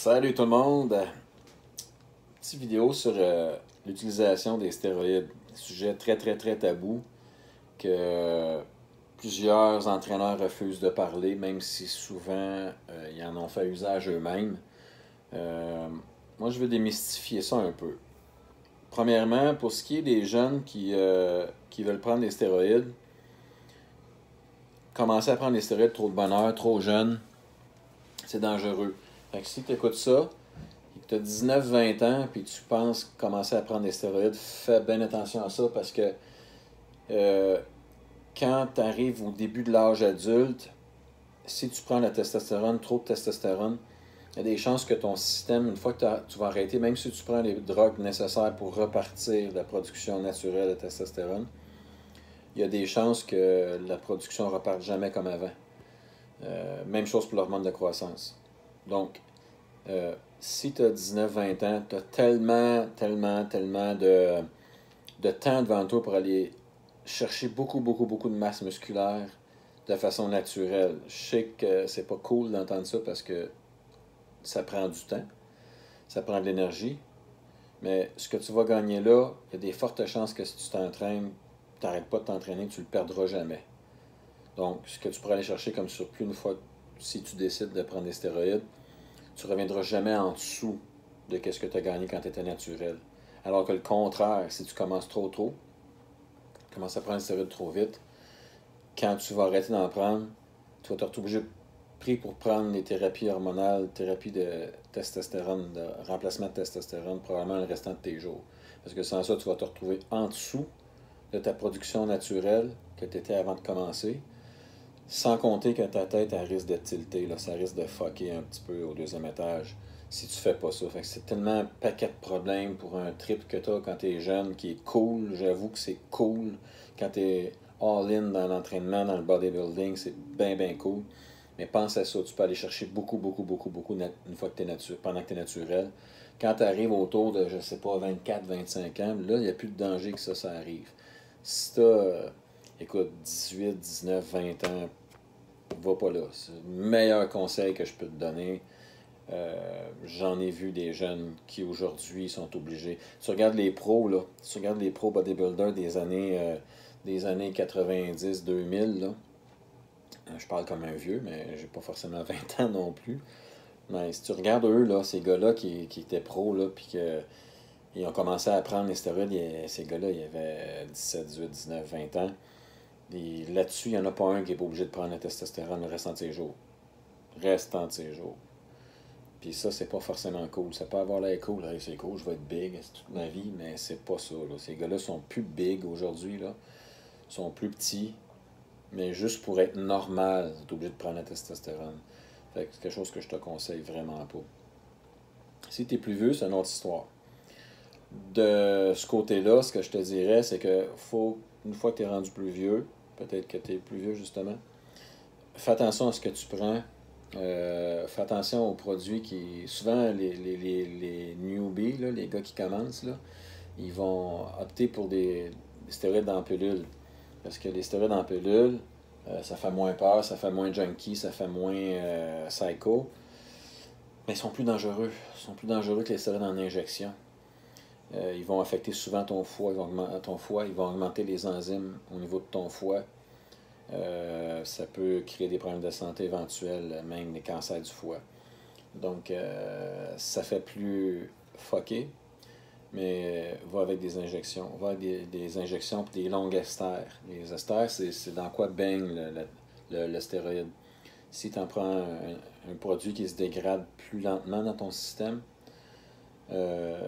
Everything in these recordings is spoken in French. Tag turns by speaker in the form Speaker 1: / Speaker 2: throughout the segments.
Speaker 1: Salut tout le monde! Petite vidéo sur l'utilisation des stéroïdes. Sujet très très très tabou que plusieurs entraîneurs refusent de parler, même si souvent ils en ont fait usage eux-mêmes. Euh, Moi je veux démystifier ça un peu. Premièrement, pour ce qui est des jeunes qui veulent prendre des stéroïdes, commencer à prendre des stéroïdes trop de bonne heure, trop jeune, c'est dangereux. Fait que si tu écoutes ça, tu as 19-20 ans, puis tu penses commencer à prendre des stéroïdes, fais bien attention à ça parce que euh, quand tu arrives au début de l'âge adulte, si tu prends la testostérone, trop de testostérone, il y a des chances que ton système, une fois que tu vas arrêter, même si tu prends les drogues nécessaires pour repartir la production naturelle de testostérone, il y a des chances que la production ne reparte jamais comme avant. Même chose pour l'hormone de croissance. Donc, si tu as 19-20 ans, tu as tellement de temps devant toi pour aller chercher beaucoup de masse musculaire de façon naturelle. Je sais que c'est pas cool d'entendre ça parce que ça prend du temps, ça prend de l'énergie, mais ce que tu vas gagner là, il y a des fortes chances que si tu t'entraînes, tu n'arrêtes pas de t'entraîner, tu le perdras jamais. Donc, ce que tu pourrais aller chercher comme surplus une fois, si tu décides de prendre des stéroïdes, tu ne reviendras jamais en dessous de ce que tu as gagné quand tu étais naturel. Alors que le contraire, si tu commences trop tôt, tu commences à prendre des stéroïdes trop vite, quand tu vas arrêter d'en prendre, tu vas te retrouver pris pour prendre les thérapies hormonales, thérapie de testostérone, de remplacement de testostérone, probablement le restant de tes jours. Parce que sans ça, tu vas te retrouver en dessous de ta production naturelle que tu étais avant de commencer. Sans compter que ta tête, elle risque de tilter, là, ça risque de fucker un petit peu au deuxième étage si tu fais pas ça. Fait que c'est tellement un paquet de problèmes pour un trip que tu as quand tu es jeune qui est cool. J'avoue que c'est cool quand tu es all-in dans l'entraînement, dans le bodybuilding, c'est bien cool. Mais pense à ça, tu peux aller chercher beaucoup une fois que pendant que tu es naturel. Quand tu arrives autour de, je sais pas, 24-25 ans, là, il n'y a plus de danger que ça arrive. Si tu as, écoute, 18, 19, 20 ans, va pas là. C'est le meilleur conseil que je peux te donner. J'en ai vu des jeunes qui aujourd'hui sont obligés. Tu regardes les pros, là. Tu regardes les pros bodybuilders des années 90-2000, là. Je parle comme un vieux, mais j'ai pas forcément 20 ans non plus. Mais si tu regardes eux, là, ces gars-là qui étaient pros, là, puis qu'ils ont commencé à prendre les stéroïdes, ces gars-là, ils avaient 17, 18, 19, 20 ans. Et là-dessus, il n'y en a pas un qui n'est pas obligé de prendre la testostérone le restant de ses jours. Restant de ses jours. Puis ça, c'est pas forcément cool. Ça peut avoir l'air cool. Hey, c'est cool, je vais être big toute ma vie, mais c'est pas ça. Là. Ces gars-là sont plus big aujourd'hui. Là. Ils sont plus petits. Mais juste pour être normal, tu es obligé de prendre la testostérone. Fait que c'est quelque chose que je te conseille vraiment pas. Si tu es plus vieux, c'est une autre histoire. De ce côté-là, ce que je te dirais, c'est que faut, une fois que tu es rendu plus vieux, peut-être que tu es plus vieux justement, fais attention à ce que tu prends. Fais attention aux produits qui. Souvent, les newbies, là, les gars qui commencent, là, ils vont opter pour des stéroïdes en pilule. Parce que les stéroïdes en pilule, ça fait moins peur, ça fait moins junkie, ça fait moins psycho. Mais ils sont plus dangereux. Ils sont plus dangereux que les stéroïdes en injection. Ils vont affecter souvent ton foie, ils vont augmenter les enzymes au niveau de ton foie. Ça peut créer des problèmes de santé éventuels, même des cancers du foie. Donc, ça fait plus fucké, mais va avec des injections. Va avec des injections et des longues esters. Les esters, c'est dans quoi baigne le stéroïde. Si tu en prends un produit qui se dégrade plus lentement dans ton système,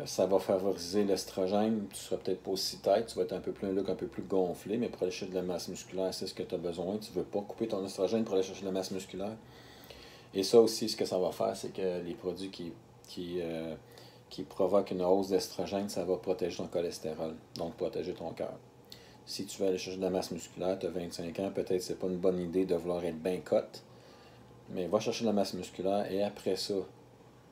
Speaker 1: ça va favoriser l'estrogène. Tu seras peut-être pas aussi tête, tu vas être un look un peu plus gonflé, mais pour aller chercher de la masse musculaire, c'est ce que tu as besoin. Tu ne veux pas couper ton estrogène pour aller chercher de la masse musculaire. Et ça aussi, ce que ça va faire, c'est que les produits qui provoquent une hausse d'estrogène, ça va protéger ton cholestérol, donc protéger ton cœur. Si tu veux aller chercher de la masse musculaire, tu as 25 ans, peut-être c'est pas une bonne idée de vouloir être bien cote, mais va chercher de la masse musculaire et après ça,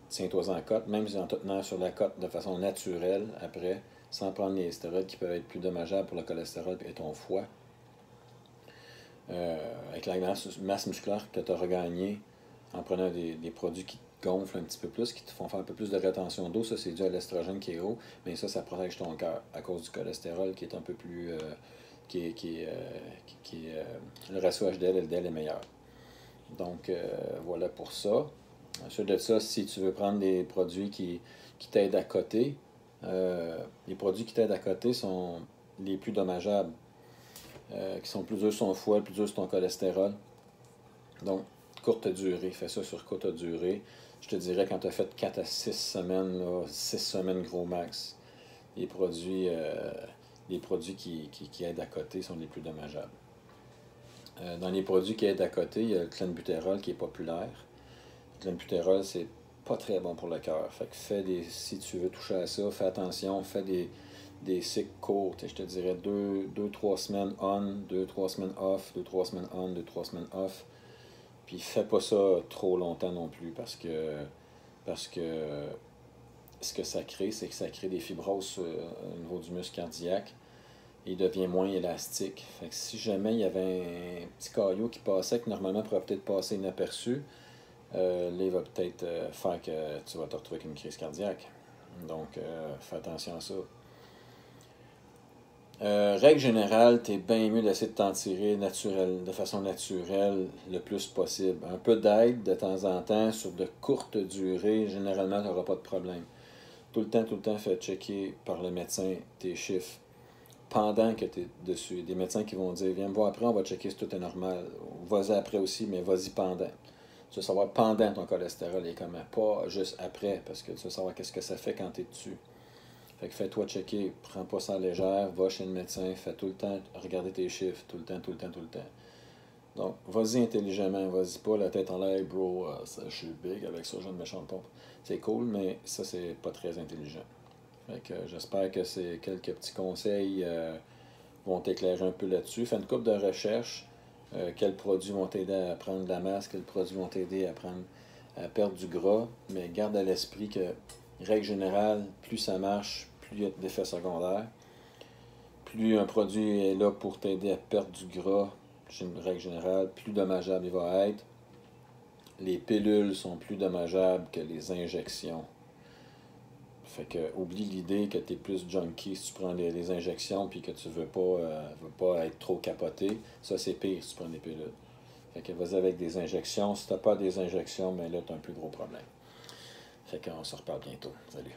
Speaker 1: tiens-toi en cote, même en te tenant sur la cote de façon naturelle après, sans prendre les stéroïdes qui peuvent être plus dommageables pour le cholestérol et ton foie. Avec la masse musculaire que tu as regagnée en prenant des produits gonflent un petit peu plus, qui te font faire un peu plus de rétention d'eau. Ça, c'est dû à l'estrogène qui est haut, mais ça protège ton cœur à cause du cholestérol qui est un peu plus. Le ratio HDL-LDL est meilleur. Donc, voilà pour ça. Ensuite de ça, si tu veux prendre des produits qui t'aident à coter, les produits qui t'aident à coter sont les plus dommageables, qui sont plus durs sur ton foie, plus durs sur ton cholestérol. Donc, courte durée, fais ça sur courte durée. Je te dirais quand tu as fait 4 à 6 semaines, là, 6 semaines gros max, les produits, qui aident à coter sont les plus dommageables. Dans les produits qui aident à coter, il y a le clenbuterol qui est populaire. Le clenbuterol, c'est pas très bon pour le cœur. Fait que si tu veux toucher à ça, fais attention, fais des cycles courts. Je te dirais 2-3 semaines on, 2-3 semaines off, 2-3 semaines on, 2-3 semaines off. Puis fais pas ça trop longtemps non plus parce que ce que ça crée, c'est que ça crée des fibroses au niveau du muscle cardiaque. Il devient moins élastique. Fait que si jamais il y avait un petit caillot qui passait, que normalement pourrait peut-être passer inaperçu, là, il va peut-être faire que tu vas te retrouver avec une crise cardiaque. Donc, fais attention à ça. Règle générale, tu es bien mieux d'essayer de t'en tirer de façon naturelle le plus possible. Un peu d'aide de temps en temps sur de courtes durées, généralement, tu n'auras pas de problème. Tout le temps, fais checker par le médecin tes chiffres pendant que tu es dessus. Il y a des médecins qui vont dire, viens me voir après, on va checker si tout est normal. Vas-y après aussi, mais vas-y pendant. Tu vas savoir pendant ton cholestérol est comment, pas juste après, parce que tu vas savoir qu'est-ce que ça fait quand tu es dessus. Fait que fais-toi checker, prends pas ça à légère, va chez le médecin, fais tout le temps regarder tes chiffres, tout le temps. Donc, vas-y intelligemment, vas-y pas la tête en l'air, bro, ça, je suis big avec ça, j'ai une méchante pompe. C'est cool, mais ça, c'est pas très intelligent. Fait que j'espère que quelques petits conseils vont t'éclairer un peu là-dessus. Fais une couple de recherches. Quels produits vont t'aider à prendre de la masse, quels produits vont t'aider à perdre du gras, mais garde à l'esprit que, règle générale, plus ça marche, plus il y a d'effets secondaires. Plus un produit est là pour t'aider à perdre du gras, règle générale, plus dommageable il va être. Les pilules sont plus dommageables que les injections. Fait que oublie l'idée que tu es plus junkie si tu prends les injections puis que tu veux pas être trop capoté. Ça, c'est pire si tu prends des pilules. Fait que vas-y avec des injections. Si tu n'as pas des injections, mais là, tu as un plus gros problème. Fait qu'on se reparle bientôt. Salut.